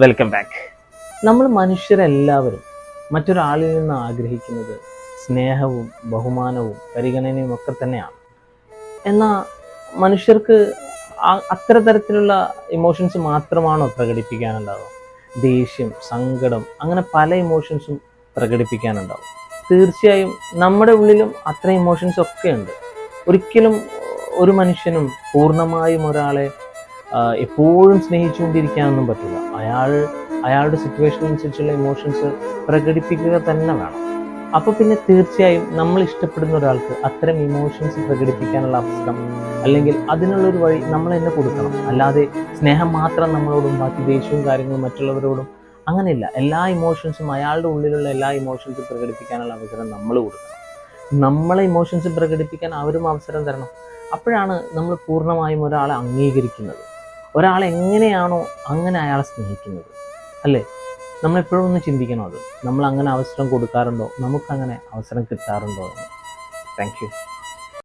Welcome back. നമ്മൾ മനുഷ്യരെല്ലാവരും മറ്റൊരാളിൽ നിന്ന് ആഗ്രഹിക്കുന്നത് സ്നേഹവും ബഹുമാനവും പരിഗണനയും ഒക്കെ തന്നെയാണ്. എന്നാൽ മനുഷ്യർക്ക് അത്തരത്തിലുള്ള ഇമോഷൻസ് മാത്രമാണോ പ്രകടിപ്പിക്കാനുണ്ടാവുക? ദേഷ്യം, സങ്കടം, അങ്ങനെ പല ഇമോഷൻസും പ്രകടിപ്പിക്കാനുണ്ടാവും. തീർച്ചയായും നമ്മുടെ ഉള്ളിലും അത്ര ഇമോഷൻസ് ഒക്കെ ഉണ്ട്. ഒരിക്കലും ഒരു മനുഷ്യനും പൂർണ്ണമായും ഒരാളെ എപ്പോഴും സ്നേഹിച്ചുകൊണ്ടിരിക്കാനൊന്നും പറ്റില്ല. അയാളുടെ സിറ്റുവേഷൻ അനുസരിച്ചുള്ള ഇമോഷൻസ് പ്രകടിപ്പിക്കുക തന്നെ വേണം. അപ്പോൾ പിന്നെ തീർച്ചയായും നമ്മൾ ഇഷ്ടപ്പെടുന്ന ഒരാൾക്ക് അത്തരം ഇമോഷൻസ് പ്രകടിപ്പിക്കാനുള്ള അവസരം അല്ലെങ്കിൽ അതിനുള്ളൊരു വഴി നമ്മൾ തന്നെ കൊടുക്കണം. അല്ലാതെ സ്നേഹം മാത്രം നമ്മളോടും ബാക്കി ദേഷ്യവും കാര്യങ്ങളും മറ്റുള്ളവരോടും അങ്ങനെയില്ല. എല്ലാ ഇമോഷൻസും അയാളുടെ ഉള്ളിലുള്ള എല്ലാ ഇമോഷൻസും പ്രകടിപ്പിക്കാനുള്ള അവസരം നമ്മൾ കൊടുക്കണം. നമ്മളെ ഇമോഷൻസ് പ്രകടിപ്പിക്കാൻ അവരും അവസരം തരണം. അപ്പോഴാണ് നമ്മൾ പൂർണ്ണമായും ഒരാളെ അംഗീകരിക്കുന്നത്. ഒരാളെ എങ്ങനെയാണോ അങ്ങനെ അയാളെ സ്നേഹിക്കുന്നത്, അല്ലേ? നമ്മളെപ്പോഴും ഒന്ന് ചിന്തിക്കണം അത്. നമ്മൾ അങ്ങനെ അവസരം കൊടുക്കാറുണ്ടോ, നമുക്കങ്ങനെ അവസരം കിട്ടാറുണ്ടോ എന്ന്. Thank you.